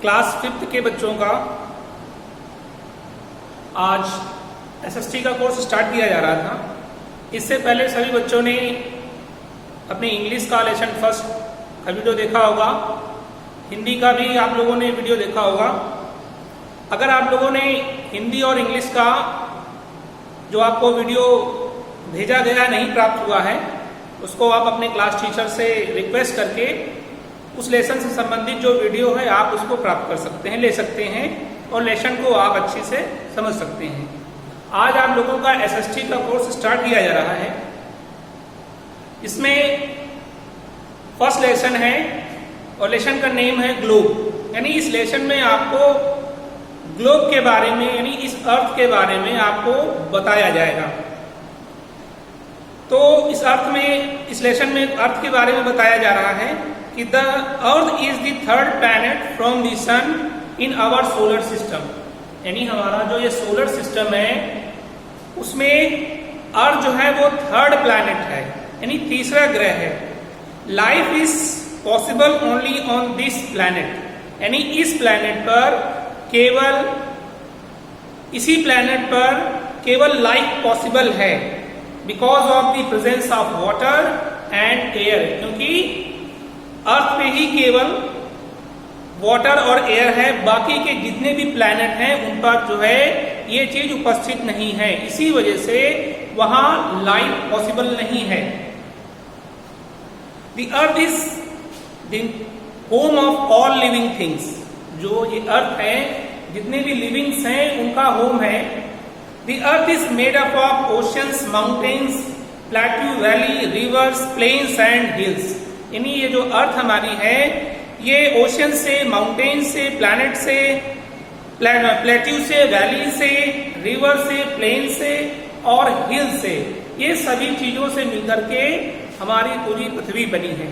Class 5th के बच्चों का आज एसएसटी का कोर्स स्टार्ट किया जा रहा था। इससे पहले सभी बच्चों ने अपने इंग्लिश का लेसन फर्स्ट का वीडियो देखा होगा, हिंदी का भी आप लोगों ने वीडियो देखा होगा। अगर आप लोगों ने हिंदी और इंग्लिश का जो आपको वीडियो भेजा गया नहीं प्राप्त हुआ है, उसको आप अपने क्लास टीचर से रिक्वेस्ट करके उस लेसन से संबंधित जो वीडियो है आप उसको प्राप्त कर सकते हैं, ले सकते हैं और लेसन को आप अच्छे से समझ सकते हैं। आज आप लोगों का एसएसटी का कोर्स स्टार्ट किया जा रहा है। इसमें फर्स्ट लेसन है और लेसन का नेम है ग्लोब। यानी इस लेसन में आपको ग्लोब के बारे में यानी इस अर्थ के बारे में आपको बताया जाएगा। तो इस लेसन में अर्थ के बारे में बताया जा रहा है कि the earth is the third planet from the sun in our solar system. यानी हमारा जो ये सोलर सिस्टम है उसमें अर्थ जो है वो थर्ड प्लैनेट है, यानी तीसरा ग्रह है। Life is possible only on this planet. यानी इस प्लैनेट पर इसी प्लैनेट पर केवल लाइफ पॉसिबल है because of the presence of water and air. क्योंकि अर्थ पे ही केवल वाटर और एयर है, बाकी के जितने भी प्लैनेट हैं उन पर जो है ये चीज उपस्थित नहीं है। इसी वजह से वहां लाइफ पॉसिबल नहीं है। The earth is the home of all living things. जो ये अर्थ है जितने भी लिविंग्स हैं उनका होम है। The earth is made up of oceans, mountains, plateau, valley, rivers, plains and hills. यानी ये जो अर्थ हमारी है ये ओशन से, माउंटेन से, प्लैनेट से, प्लेट्यू से, वैली से, रिवर से, प्लेन से और हिल से, ये सभी चीजों से मिलकर के हमारी पूरी पृथ्वी बनी है।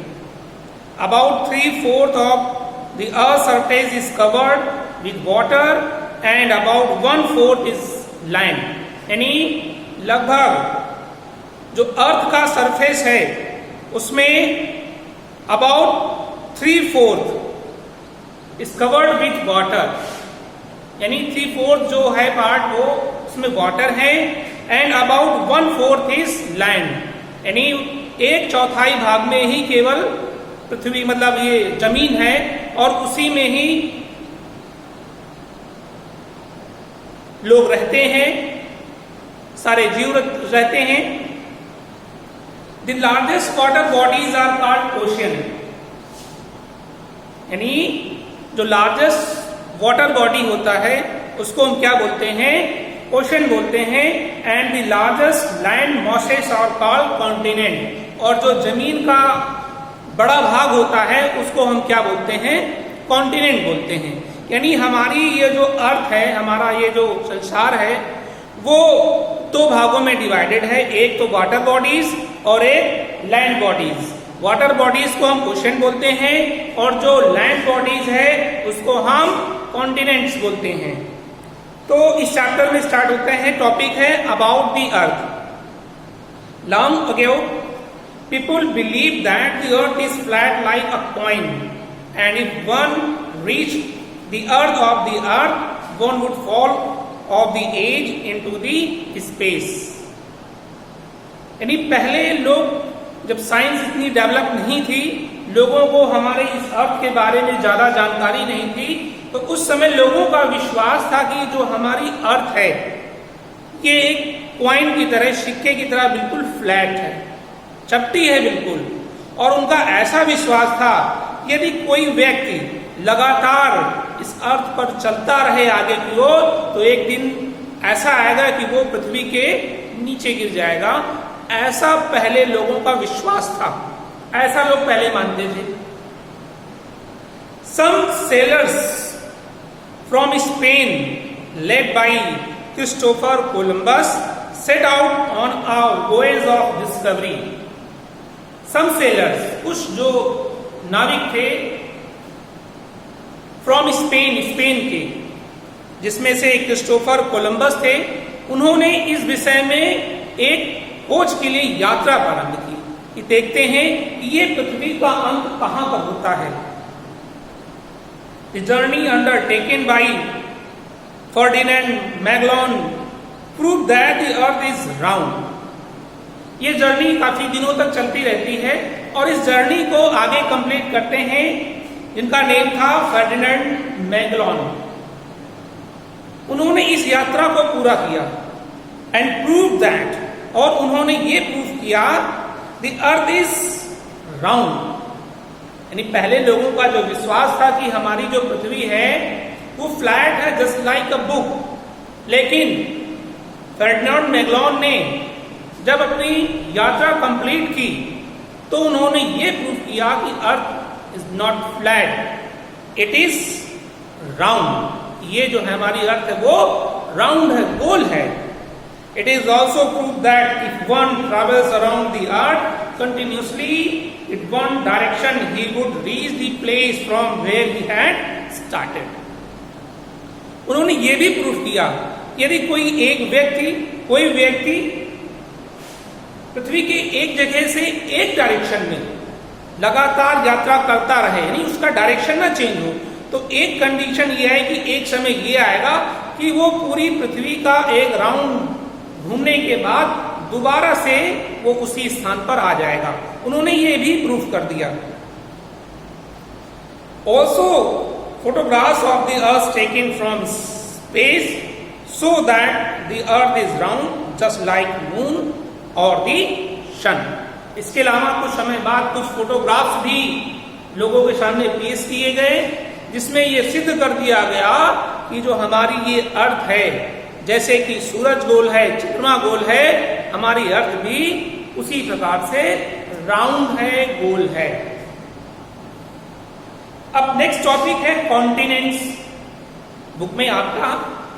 About 3/4 of the earth surface is covered with water and about 1/4 is land. यानी लगभग जो अर्थ का सरफेस है उसमें about 3/4 is covered with water. यानी 3/4 जो है पार्ट वो उसमें वाटर है एंड अबाउट 1/4 इज लैंड। यानी 1/4 भाग में ही केवल पृथ्वी मतलब ये जमीन है और उसी में ही लोग रहते हैं, सारे जीव रहते हैं। The largest water bodies are called ocean. यानी जो लार्जेस्ट वाटर बॉडी होता है उसको हम क्या बोलते हैं? ओशन बोलते हैं। And the largest land masses are called continent. और जो जमीन का बड़ा भाग होता है उसको हम क्या बोलते हैं? कॉन्टिनेंट बोलते हैं। यानी हमारी ये जो अर्थ है, हमारा ये जो संसार है वो 2 भागों में डिवाइडेड है। एक तो वाटर बॉडीज और एक लैंड बॉडीज। वाटर बॉडीज को हम ओशन बोलते हैं और जो लैंड बॉडीज है उसको हम कॉन्टिनेंट्स बोलते हैं। तो इस चैप्टर में स्टार्ट होते हैं। टॉपिक है about the earth. Long ago people believe that the earth is flat like a coin and if one reach the earth of the earth one would fall off the edge into the space. यानी पहले लोग जब science इतनी develop नहीं थी, लोगों को हमारे इस अर्थ के बारे में ज्यादा जानकारी नहीं थी, तो उस समय लोगों का विश्वास था कि जो हमारी अर्थ है ये एक कॉइन की तरह, सिक्के की तरह बिल्कुल फ्लैट है, चपटी है बिल्कुल। और उनका ऐसा विश्वास था यदि कोई व्यक्ति लगातार इस अर्थ पर चलता रहे आगे की ओर तो एक दिन ऐसा आएगा कि वो पृथ्वी के नीचे गिर जाएगा। ऐसा पहले लोगों का विश्वास था, ऐसा लोग पहले मानते थे। Some sailors from Spain led by Christopher Columbus set out on a voyage of discovery. Some sailors, कुछ जो नाविक थे फ्रॉम स्पेन, स्पेन के, जिसमें से क्रिस्टोफर कोलंबस थे, उन्होंने इस विषय में एक खोज के लिए यात्रा प्रारंभ की कि देखते हैं कि ये पृथ्वी का अंत कहां पर होता है। The journey undertaken by Ferdinand Magellan prove that the earth is round. ये जर्नी काफी दिनों तक चलती रहती है और इस जर्नी को आगे कंप्लीट करते हैं जिनका नेम था फर्डिनेंड मैगेलन। उन्होंने इस यात्रा को पूरा किया एंड प्रूव दैट, और उन्होंने ये प्रूव किया द अर्थ इज राउंड। यानी पहले लोगों का जो विश्वास था कि हमारी जो पृथ्वी है वो फ्लैट है, जस्ट लाइक अ बुक। लेकिन फर्डिनेंड मैगेलन ने जब अपनी यात्रा कंप्लीट की तो उन्होंने ये प्रूव किया कि earth is not flat, it is round. ये जो है हमारी अर्थ है वो राउंड है, गोल है। It is also prove that if one travels around the earth continuously in one direction he would reach the place from where he had started। उन्होंने ये भी प्रूफ किया यदि कोई व्यक्ति पृथ्वी के एक जगह से एक डायरेक्शन में लगातार यात्रा करता रहे, यानी उसका डायरेक्शन ना चेंज हो, तो एक कंडीशन ये है कि एक समय ये आएगा कि वो पूरी पृथ्वी का एक राउंड घूमने के बाद दोबारा से वो उसी स्थान पर आ जाएगा। उन्होंने ये भी प्रूफ कर दिया। Also photographs of the earth taken from space show that the earth is round just like moon और द सन। इसके अलावा कुछ समय बाद कुछ फोटोग्राफ्स भी लोगों के सामने पेश किए गए जिसमें ये सिद्ध कर दिया गया कि जो हमारी ये अर्थ है, जैसे कि सूरज गोल है, चंद्रमा गोल है, हमारी अर्थ भी उसी प्रकार से राउंड है, गोल है। अब नेक्स्ट टॉपिक है कॉन्टिनेंट्स। बुक में आपका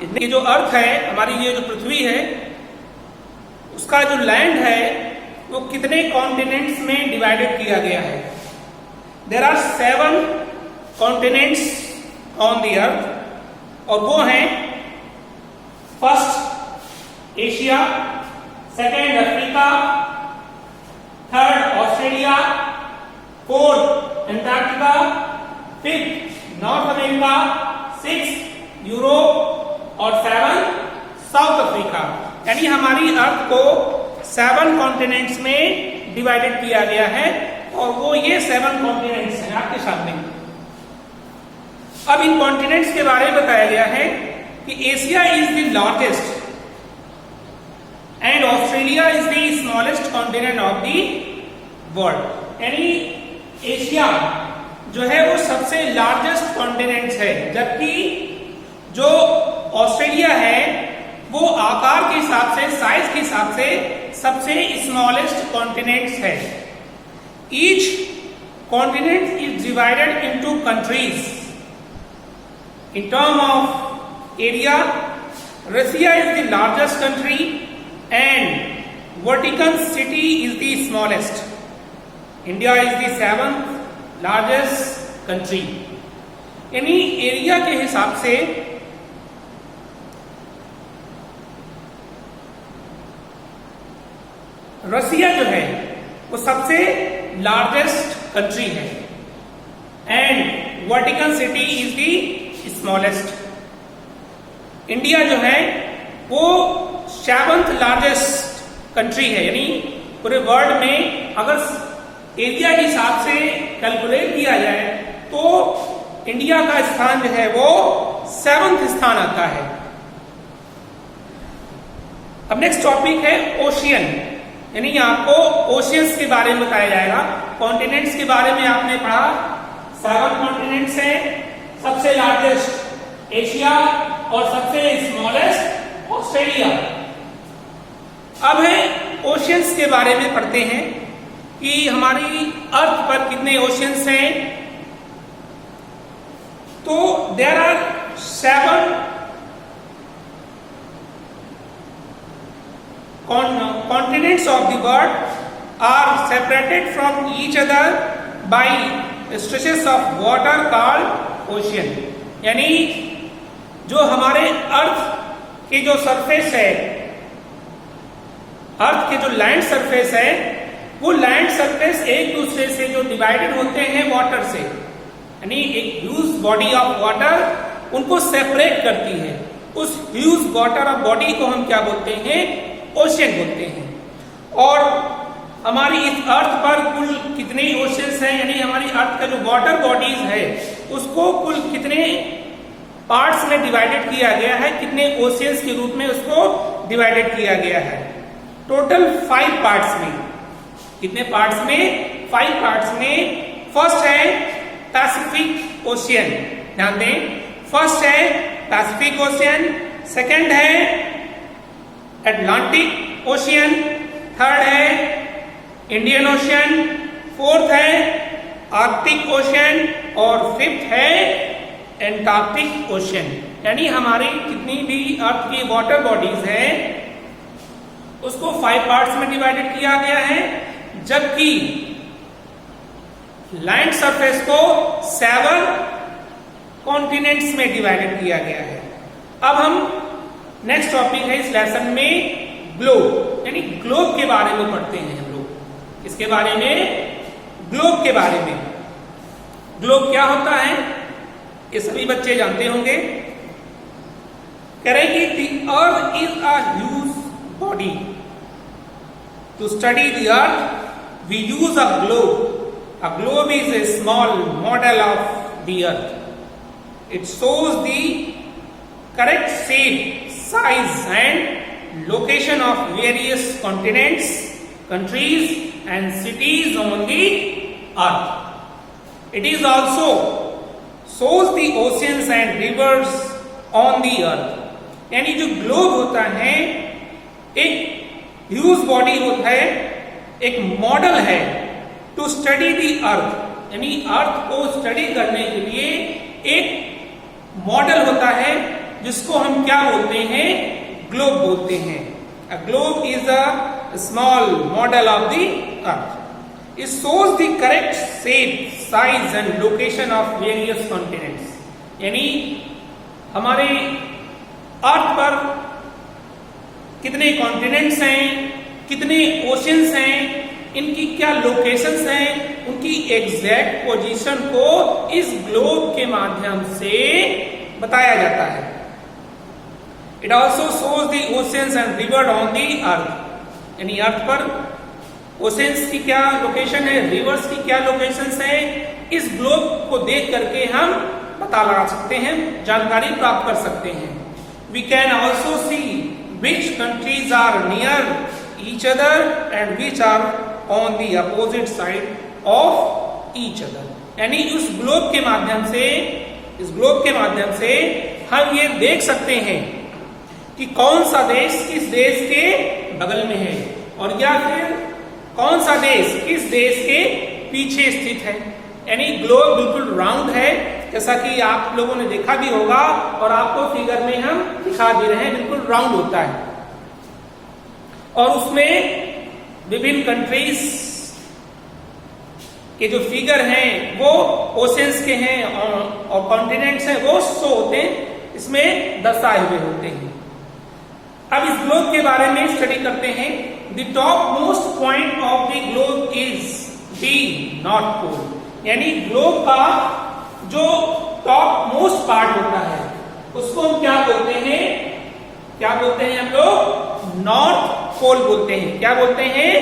ये जो अर्थ है, हमारी ये जो पृथ्वी है, उसका जो लैंड है वो कितने कॉन्टिनेंट्स में डिवाइडेड किया गया है। There are 7 continents on the earth, और वो हैं first Asia, second Africa, third Australia, fourth Antarctica, fifth North America, sixth Europe और 7 साउथ अफ्रीका। यानी हमारी अर्थ को 7 कॉन्टिनेंट्स में डिवाइडेड किया गया है और वो ये 7 कॉन्टिनेंट्स हैं आपके सामने। अब इन कॉन्टिनेंट्स के बारे में बताया गया है कि Asia is the largest and Australia is the smallest continent of the world. यानी एशिया जो है वो सबसे लार्जेस्ट कॉन्टिनेंट है, जबकि जो ऑस्ट्रेलिया है वो आकार के हिसाब से, साइज के हिसाब से सबसे स्मॉलेस्ट कॉन्टिनेंट है। Each continent is divided into countries in term of area. Russia is the largest country and Vatican City is the smallest. India is the 7th largest country. यानी एरिया के हिसाब से रसिया जो है वो सबसे लार्जेस्ट कंट्री है and Vatican city is the smallest. India जो है वो 7th लार्जेस्ट कंट्री है, यानी पूरे वर्ल्ड में अगर एरिया के हिसाब से कैलकुलेट किया जाए तो इंडिया का स्थान जो है वो 7th स्थान आता है। अब नेक्स्ट टॉपिक है ओशियन, यानी आपको ओशियंस के बारे में बताया जाएगा। कॉन्टिनेंट्स के बारे में आपने पढ़ा, 7 कॉन्टिनेंट्स है, सबसे लार्जेस्ट एशिया और सबसे स्मॉलेस्ट ऑस्ट्रेलिया। अब है ओशियंस के बारे में पढ़ते हैं कि हमारी अर्थ पर कितने ओशियंस हैं। तो there are 7 continents of the world are separated from each other by stretches of water called ocean। यानी जो हमारे अर्थ की जो सरफेस है, अर्थ के जो लैंड सरफेस है, वो लैंड सरफेस एक दूसरे से जो डिवाइडेड होते हैं वाटर से, यानी एक ह्यूज बॉडी ऑफ वाटर उनको सेपरेट करती है। उस ह्यूज वाटर ऑफ बॉडी को हम क्या बोलते हैं? ओशियन बोलते हैं। और हमारी इस अर्थ पर कुल कितने ओशियंस हैं, यानी हमारी अर्थ का जो वाटर बॉडीज है उसको कुल कितने पार्ट्स में डिवाइडेड किया गया है, कितने ओशियंस के रूप में उसको डिवाइडेड किया गया है? टोटल 5 पार्ट्स में। कितने पार्ट्स में? 5 पार्ट्स में। फर्स्ट है पैसिफिक ओशियन, ध्यान दें, फर्स्ट है पैसिफिक ओशियन, सेकंड है अटलांटिक ओशियन, थर्ड है इंडियन ओशियन, फोर्थ है आर्कटिक ओशियन और फिफ्थ है एंटार्क्टिक ओशियन। यानी हमारी जितनी भी अर्थ की वाटर बॉडीज हैं उसको 5 पार्ट्स में डिवाइडेड किया गया है, जबकि लैंड सरफेस को 7 कॉन्टिनेंट्स में डिवाइडेड किया गया है। अब हम नेक्स्ट टॉपिक है इस लेसन में ग्लोब, यानी ग्लोब के बारे में पढ़ते हैं हम लोग। इसके बारे में, ग्लोब के बारे में। ग्लोब क्या होता है ये सभी बच्चे जानते होंगे। कह रहे हैं कि the earth is a huge body. To study the earth we use a globe. A globe is a small model of the earth. It shows the correct shape, size and location of various continents, countries and cities on the earth. It is also shows the oceans and rivers on the earth. यानी जो globe होता है एक huge body होता है, एक model है to study दी अर्थ, यानी अर्थ को स्टडी करने के लिए एक मॉडल होता है जिसको हम क्या बोलते हैं? ग्लोब बोलते हैं। A globe is a small model of the earth. It shows the correct shape, size and location of various continents. यानी हमारे अर्थ पर कितने कॉन्टिनेंट्स हैं, कितने ओशंस हैं, इनकी क्या लोकेशंस हैं, उनकी एग्जैक्ट पोजीशन को इस ग्लोब के माध्यम से बताया जाता है। It also shows the oceans and river on the अर्थ। यानी अर्थ पर ओशंस की क्या लोकेशन है, रिवर्स की क्या लोकेशंस है, इस ग्लोब को देख करके हम पता लगा सकते हैं, जानकारी प्राप्त कर सकते हैं। We can also see which countries are near each other and which are on the opposite side of each other। यानी उस ग्लोब के माध्यम से, इस ग्लोब के माध्यम से हम ये देख सकते हैं कि कौन सा देश किस देश के बगल में है, और या फिर कौन सा देश किस देश के पीछे स्थित है। यानी ग्लोब बिल्कुल राउंड है, जैसा कि आप लोगों ने देखा भी होगा और आपको फिगर में हम दिखा दे रहे हैं, बिल्कुल राउंड होता है। और उसमें विभिन्न कंट्रीज के जो फिगर हैं वो ओशंस के हैं और कॉन्टिनेंट्स हैं वो शो होते हैं, इसमें दर्शाए हुए होते हैं। अब इस ग्लोब के बारे में स्टडी करते हैं। The top most point of the globe is the north pole. यानी ग्लोब का जो टॉप मोस्ट पार्ट होता है उसको हम क्या बोलते हैं? क्या बोलते हैं हम लोग? नॉर्थ पोल बोलते हैं। क्या बोलते हैं?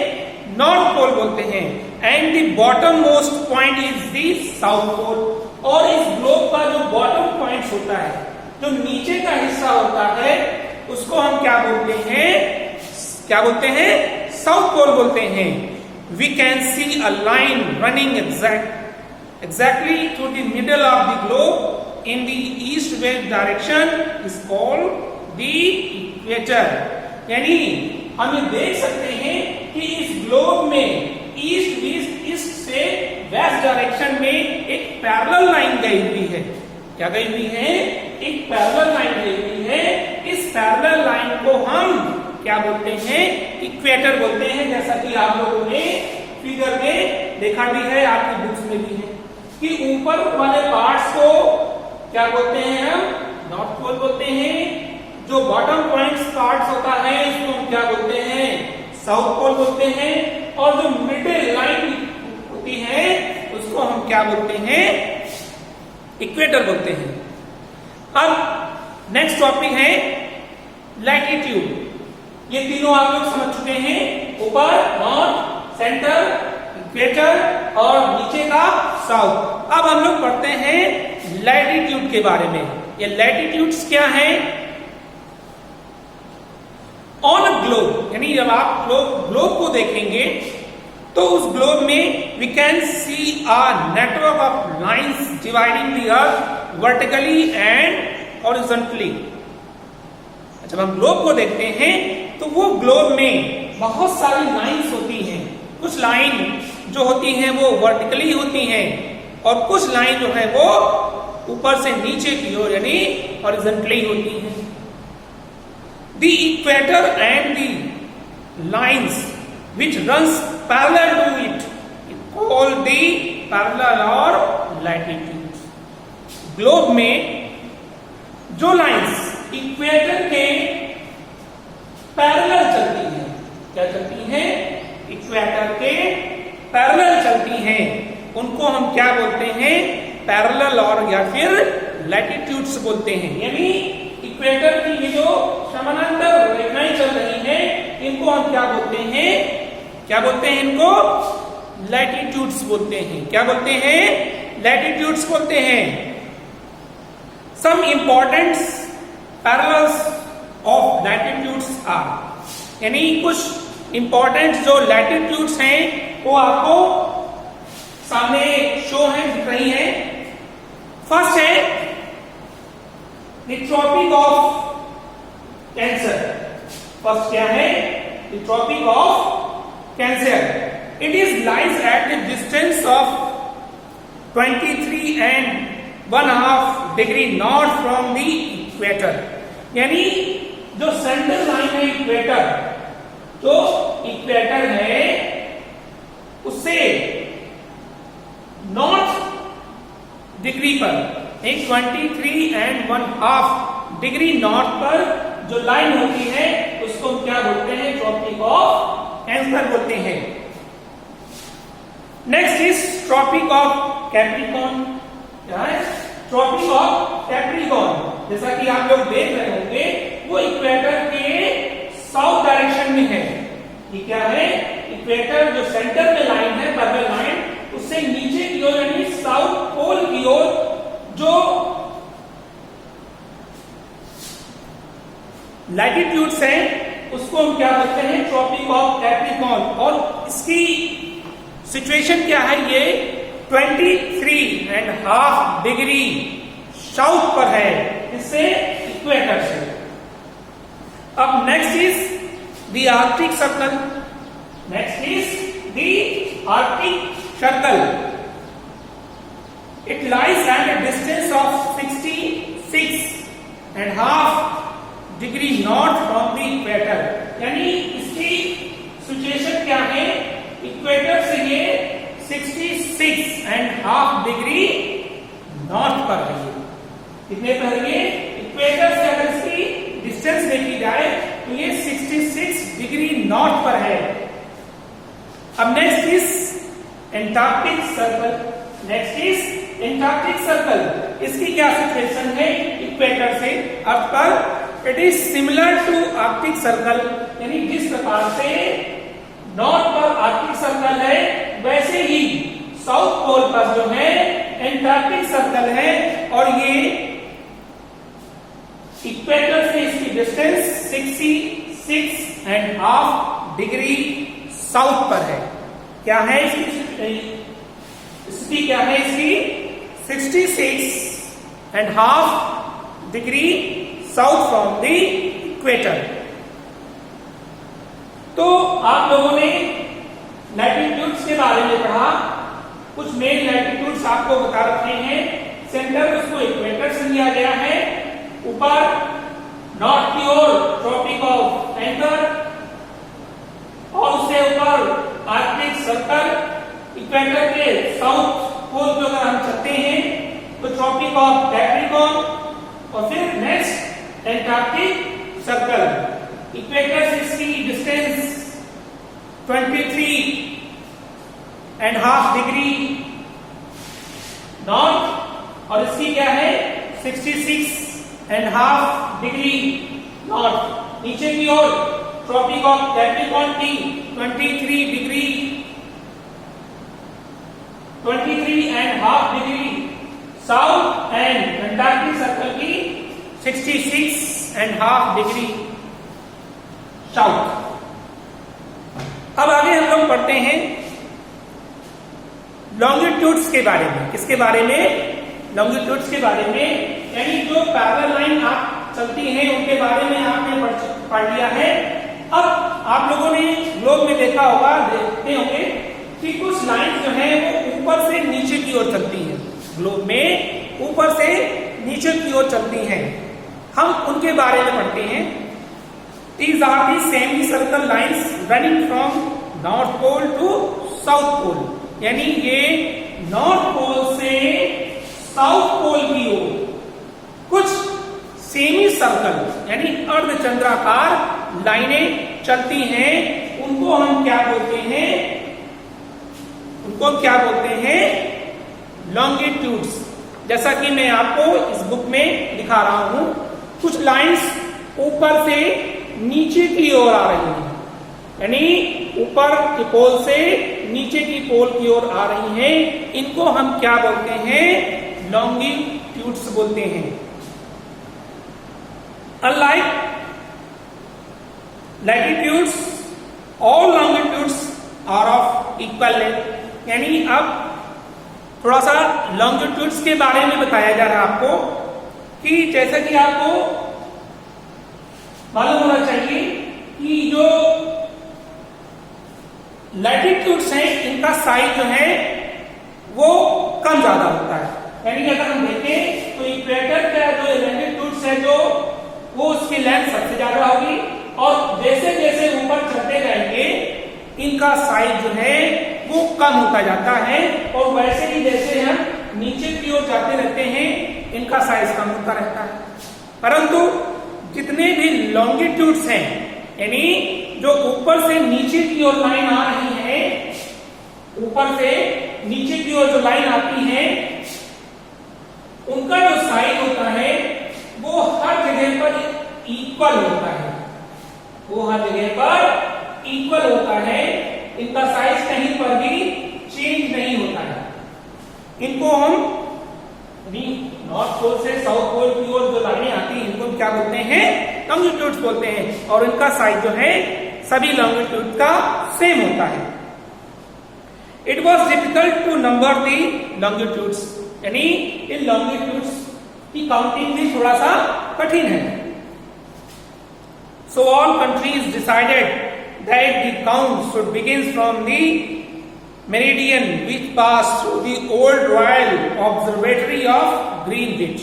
नॉर्थ पोल बोलते हैं। And the bottom most point is the south pole. और इस ग्लोब का जो बॉटम पॉइंट होता है, जो नीचे का हिस्सा होता है, उसको हम क्या बोलते हैं? क्या बोलते हैं? साउथ पोल बोलते हैं। We can see a line running exactly through the middle of the globe in the east west direction is called the equator। यानी हम ये देख सकते हैं कि इस ग्लोब में ईस्ट से वेस्ट डायरेक्शन में एक पैरेलल लाइन गई हुई है। क्या गई हुई है? एक पैरेलल लाइन गई हुई है। इस पैरेलल लाइन को हम क्या बोलते हैं? इक्वेटर बोलते हैं। जैसा कि आप लोगों ने फिगर में देखा भी है, आपकी बुक्स में भी है कि ऊपर वाले पार्ट्स को क्या बोलते हैं? हम नॉर्थ पोल बोलते हैं। जो बॉटम पॉइंट्स पार्ट्स होता है इसको हम क्या बोलते हैं? साउथ पोल बोलते हैं। और जो मिडिल लाइन होती है उसको हम क्या बोलते हैं? इक्वेटर बोलते हैं। अब नेक्स्ट टॉपिक है लैटिट्यूड। ये तीनों आप लोग समझ चुके हैं, ऊपर नॉर्थ, सेंटर, इक्वेटर और नीचे का साउथ। अब हम लोग पढ़ते हैं लैटिट्यूड के बारे में। ये लैटिट्यूड्स क्या है? ऑन अ ग्लोब, यानी जब आप लोग ग्लोब को देखेंगे तो उस ग्लोब में we can see a network of lines dividing the earth vertically and horizontally. जब हम ग्लोब को देखते हैं तो वो ग्लोब में बहुत सारी लाइंस होती हैं। कुछ लाइन जो होती हैं वो वर्टिकली होती हैं और कुछ लाइन जो है वो ऊपर से नीचे की ओर यानी हॉरिजॉन्टली होती हैं। The equator and the lines which runs parallel to it called the parallel or latitude. Globe में जो लाइंस इक्वेटर के पैरेलल चलती हैं, क्या चलती हैं? इक्वेटर के पैरेलल चलती हैं, उनको हम क्या बोलते हैं? पैरेलल और या फिर लैटिट्यूड्स बोलते हैं। यानी इक्वेटर की ये जो समानांतर रेखाएं चल रही हैं, इनको हम क्या बोलते हैं? क्या बोलते हैं इनको? लैटिट्यूड्स बोलते हैं। क्या बोलते हैं? लैटिट्यूड्स बोलते हैं। Some important parallels of latitudes are, यानी कुछ इंपॉर्टेंट जो लैटिट्यूड्स हैं वो आपको सामने शो है, दिख रही है। फर्स्ट है The Tropic of Cancer. First क्या है? The Tropic of Cancer. It is lies at the distance of 23 and 1/2 degree north from the equator. यानी जो सेंट्रल लाइन है इक्वेटर, जो इक्वेटर है उससे नॉर्थ डिग्री पर 23 and 1/2 डिग्री नॉर्थ पर जो लाइन होती है उसको हम क्या बोलते हैं? ट्रॉपिक ऑफ कैंसर बोलते हैं। Next is tropic of Capricorn. क्या है? ट्रॉपिक ऑफ कैप्रिकॉर्न, जैसा कि आप लोग देख रहे होंगे, वो इक्वेटर के साउथ डायरेक्शन में है। ये क्या है? इक्वेटर जो सेंटर में लाइन है, पैरेलल लाइन, उससे नीचे की ओर यानी साउथ पोल की ओर जो लैटिट्यूड्स हैं उसको हम क्या बोलते हैं? Tropic of Capricorn. और इसकी सिचुएशन क्या है? ये 23.5 डिग्री साउथ पर है, इससे इक्वेटर से। अब next is the Arctic circle. Next is the Arctic circle. It lies at a distance of 66.5 degree north from the equator. यानी इसकी सिचुएशन क्या है? इक्वेटर से ये 66.5 डिग्री नॉर्थ पर है। कितने पर है ये? इक्वेटर से अगर इसकी डिस्टेंस देखी जाए तो ये 66 डिग्री नॉर्थ पर है। अब next is Antarctic circle. Next is Antarctic circle. इसकी क्या सिचुएशन है? इक्वेटर से अर्थ पर it is similar to Arctic circle, यानी जिस प्रकार से नॉर्थ पर आर्कटिक सर्कल है वैसे ही साउथ पोल पर जो है एंटार्क्टिक सर्कल है, और ये इक्वेटर से इसकी डिस्टेंस 66.5 डिग्री साउथ पर है। क्या है इसकी स्थिति? क्या है इसकी? 66.5 degree south from the equator. तो आप लोगों ने लैटिट्यूड्स के बारे में पढ़ा। कुछ मेन लैटिट्यूड्स आपको बता रखे हैं। सेंटर उसको इक्वेटर से लिया गया है, ऊपर नॉर्थ की ओर ट्रॉपिक ऑफ कैंसर, और उससे ऊपर आर्कटिक सर्कल। इक्वेटर के साउथ पोल पे अगर हम चलते हैं तो ट्रॉपिक ऑफ कैप्रिकॉर्न, और फिर नेक्स्ट एंटार्क्टिक सर्कल। इक्वेटर से इसकी डिस्टेंस 23.5 डिग्री नॉर्थ, और इसकी क्या है 66.5 डिग्री नॉर्थ। नीचे की ओर ट्रॉपिक ऑफ कैप्रिकॉर्न की 23.5 degree south and Antarctic circle की 66.5 डिग्री साउथ। अब आगे हम लोग पढ़ते हैं लॉन्गिट्यूड्स के बारे में। किसके बारे में? लॉन्गिट्यूड्स के बारे में, यानी जो पैरेलल लाइन आप चलती हैं उनके बारे में आपने पढ़ लिया है। अब आप लोगों ने ग्लोब में देखा होगा, देखते होंगे कि कुछ लाइन जो है वो ऊपर से नीचे की ओर चलती है। ग्लोब में ऊपर से नीचे की ओर चलती हैं, हम उनके बारे में पढ़ते हैं। These are the semicircle lines running from North Pole to South Pole, यानी ये नॉर्थ पोल से साउथ पोल की ओर कुछ सेमी सर्कल यानी अर्धचंद्राकार लाइनें चलती हैं। उनको हम क्या बोलते हैं? उनको क्या बोलते हैं? लॉन्गिट्यूड्स। जैसा कि मैं आपको इस बुक में दिखा रहा हूं, कुछ लाइंस ऊपर से नीचे की ओर आ रही हैं, यानी ऊपर के पोल से नीचे की पोल की ओर आ रही हैं। इनको हम क्या बोलते हैं? लॉन्गिट्यूड्स बोलते हैं। Unlike latitudes, all longitudes are of equal length. यानी अब थोड़ा सा लॉन्गिट्यूड्स के बारे में बताया जा रहा है आपको, कि जैसा कि आपको मालूम होना चाहिए कि जो लैटिट्यूड्स हैं इनका साइज जो है वो कम ज्यादा होता है। यानी अगर हम देखें तो इक्वेटर का जो लैटिट्यूड्स है जो वो उसकी लेंथ सबसे ज्यादा होगी, और जैसे जैसे ऊपर चलते जाएंगे इनका साइज जो है वो कम होता जाता है, और वैसे ही जैसे हम नीचे की ओर जाते रहते हैं इनका साइज कम होता रहता है। परंतु जितने भी लॉन्गिट्यूड्स हैं, यानी जो ऊपर से नीचे की ओर लाइन आ रही है, ऊपर से नीचे की ओर जो लाइन आती है, उनका जो साइज होता है वो हर जगह पर इक्वल होता है। वो हर जगह पर इक्वल होता है, इनका साइज कहीं पर भी चेंज नहीं होता है। इनको हम नॉर्थ पोल से साउथ पोल की ओर जो लाइनें आती हैं इनको क्या बोलते हैं? लॉन्गिट्यूड्स बोलते हैं, और इनका साइज जो है सभी लॉन्गिट्यूड का सेम होता है। It was difficult to number the longitudes, यानी इन लॉन्गिट्यूड्स की काउंटिंग भी थोड़ा सा कठिन है। So all countries decided that the count should begin from the meridian which passed through the old Royal Observatory of Greenwich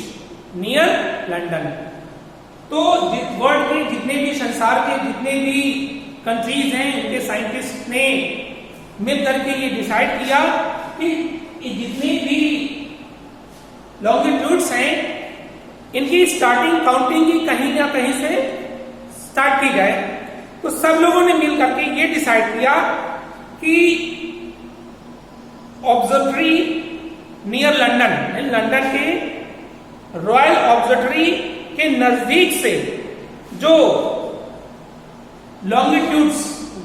near London। तो world के जितने भी, संसार के जितने भी कंट्रीज हैं, उनके साइंटिस्ट ने मिल करके ये डिसाइड किया कि जितनी भी लॉन्गिट्यूड्स हैं इनकी स्टार्टिंग काउंटिंग की कहीं ना कहीं से स्टार्ट की जाए। तो सब लोगों ने मिल करके ये डिसाइड किया कि ऑब्जर्वटरी नियर लंदन, लंदन के रॉयल ऑब्जर्वटरी के नजदीक से जो लॉन्गिट्यूड्स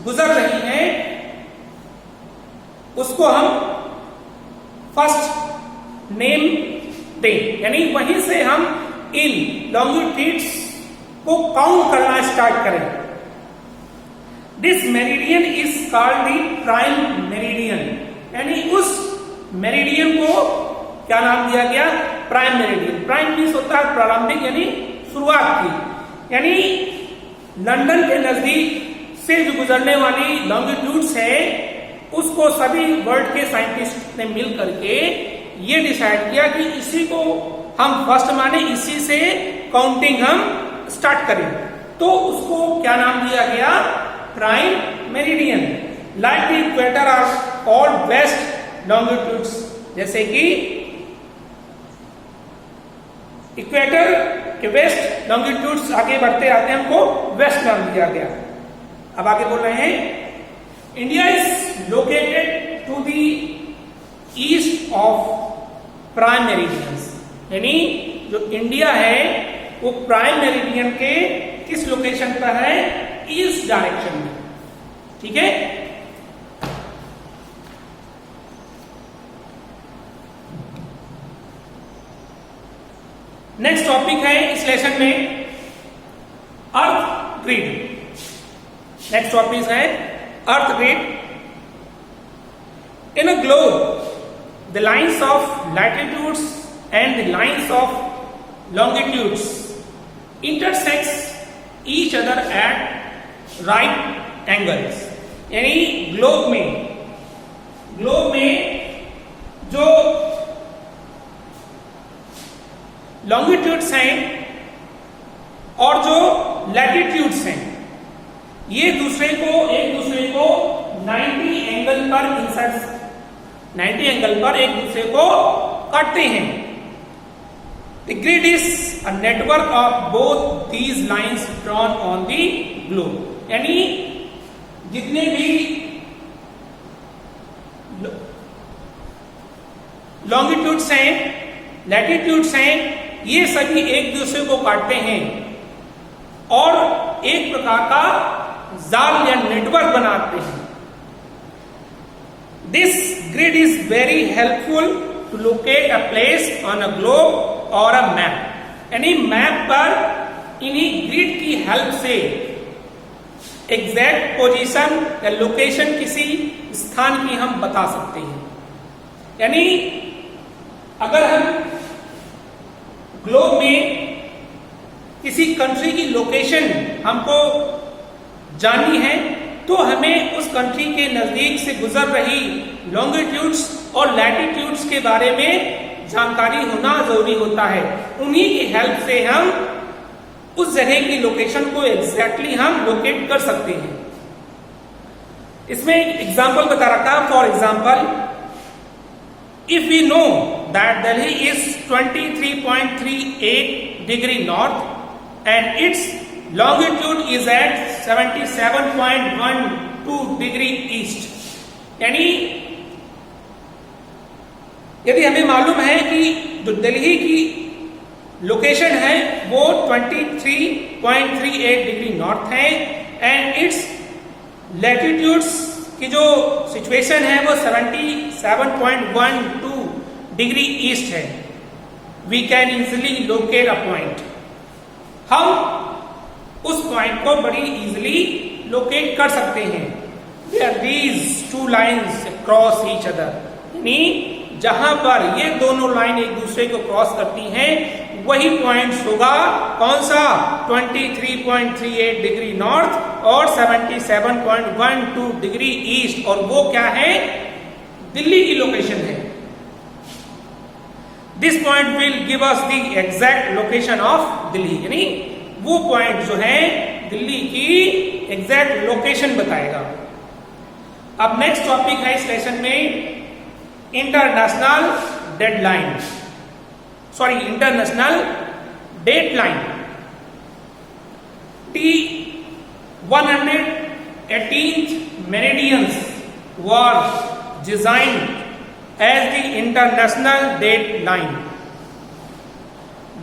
गुजर रही हैं उसको हम फर्स्ट नेम दें, यानी वहीं से हम इन लॉन्गिट्यूड्स को काउंट करना स्टार्ट करें। This meridian is called the prime meridian, यानी उस मेरिडियन को क्या नाम दिया गया? Prime meridian. प्राइम मीन्स होता है प्रारंभिक, यानी शुरुआत की। यानी लंदन के नजदीक से जो गुजरने वाली लॉन्गिट्यूड्स है उसको सभी वर्ल्ड के साइंटिस्ट ने मिल करके ये डिसाइड किया कि इसी को हम फर्स्ट माने, इसी से काउंटिंग हम स्टार्ट करें। तो उसको क्या नाम दिया गया? Prime meridian. Like the equator are all west longitudes, जैसे कि इक्वेटर के वेस्ट लॉन्गिट्यूड्स आगे बढ़ते आते हैं, हमको वेस्ट नाम दिया गया। अब आगे बोल रहे हैं, India is located to the east of prime meridians, यानी जो इंडिया है वो प्राइम मेरिडियन के किस लोकेशन पर है? ईस्ट डायरेक्शन में। ठीक है, नेक्स्ट टॉपिक है इस लेसन में अर्थ ग्रिड। नेक्स्ट टॉपिक है earth grid. In a globe the lines of latitudes and the lines of longitudes intersects each other at right angles। यानी ग्लोब में जो लॉन्गिट्यूड्स हैं और जो लैटिट्यूड्स हैं ये एक दूसरे को 90 एंगल पर इंसर्ट 90 एंगल पर एक दूसरे को काटते हैं। The grid is a network of both these lines drawn on the globe. यानी जितने भी लॉन्गिट्यूड्स हैं, लैटिट्यूड्स हैं, ये सभी एक दूसरे को काटते हैं और एक प्रकार का जाल या नेटवर्क बनाते हैं। This grid is very helpful to locate a place on a globe or a map। यानी मैप पर इन्हीं ग्रिड की हेल्प से एग्जैक्ट पोजीशन या लोकेशन किसी स्थान की हम बता सकते हैं। यानी अगर हम ग्लोब में किसी कंट्री की लोकेशन हमको जाननी है तो हमें उस कंट्री के नजदीक से गुजर रही लॉन्गिट्यूड्स और लैटिट्यूड्स के बारे में जानकारी होना जरूरी होता है। उन्हीं की हेल्प से हम उस जगह की लोकेशन को एग्जैक्टली हम लोकेट कर सकते हैं। इसमें एक एग्जांपल बता रखा है। For example, if we know that Delhi is 23.38 degree north and it's longitude is at 77.12 degree east. यानी यदि हमें मालूम है कि जो दिल्ली की लोकेशन है वो 23.38 डिग्री नॉर्थ है एंड इट्स लैटिट्यूड्स की जो सिचुएशन है वो 77.12 डिग्री ईस्ट है, we can easily locate a point. हम उस पॉइंट को बड़ी इजीली लोकेट कर सकते हैं। Where these two lines cross each other, यानी जहां पर ये दोनों लाइन एक दूसरे को क्रॉस करती हैं वही पॉइंट्स होगा कौन सा? 23.38 डिग्री नॉर्थ और 77.12 डिग्री ईस्ट। और वो क्या है? दिल्ली की लोकेशन है। This point will give us the exact location of Delhi. यानी वो पॉइंट जो है दिल्ली की एग्जैक्ट लोकेशन बताएगा। अब नेक्स्ट टॉपिक है इस लेसन में international dateline. T118th meridians was designed as the international dateline।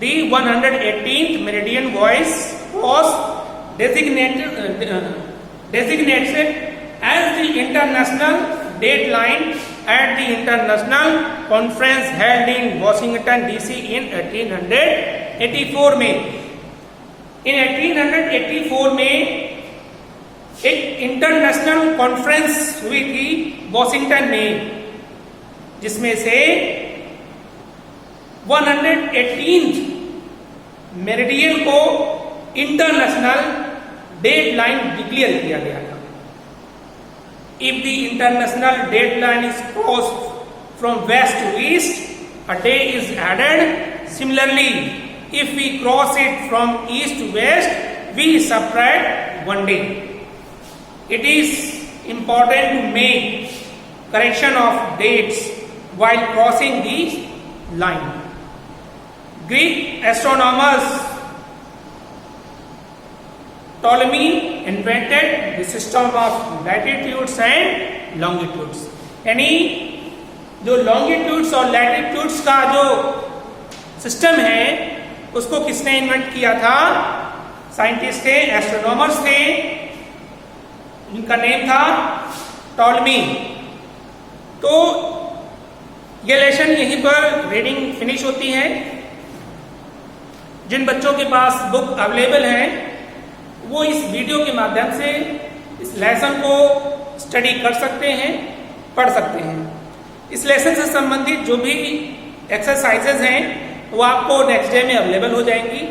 The 118th meridian was designated as the international dateline at the international conference held in Washington DC in 1884 में। इन 1884 में एक international conference हुई थी Washington में, जिसमें से 118th meridian को international dateline declare किया गया था। If the international dateline is crossed from west to east, a day is added. Similarly, if we cross it from east to west, we subtract one day. It is important to make correction of dates while crossing the line। Greek astronomers Ptolemy invented the system of latitudes and longitudes। यानी जो longitudes और latitudes का जो system है उसको किसने invent किया था? साइंटिस्ट थे, एस्ट्रोनॉमर्स थे, जिनका नेम था टॉलमी। तो ये लेसन यहीं पर रीडिंग फिनिश होती है। जिन बच्चों के पास बुक अवेलेबल है वो इस वीडियो के माध्यम से इस लेसन को स्टडी कर सकते हैं, पढ़ सकते हैं। इस लेसन से संबंधित जो भी एक्सरसाइजेज हैं वो आपको नेक्स्ट डे में अवेलेबल हो जाएंगी।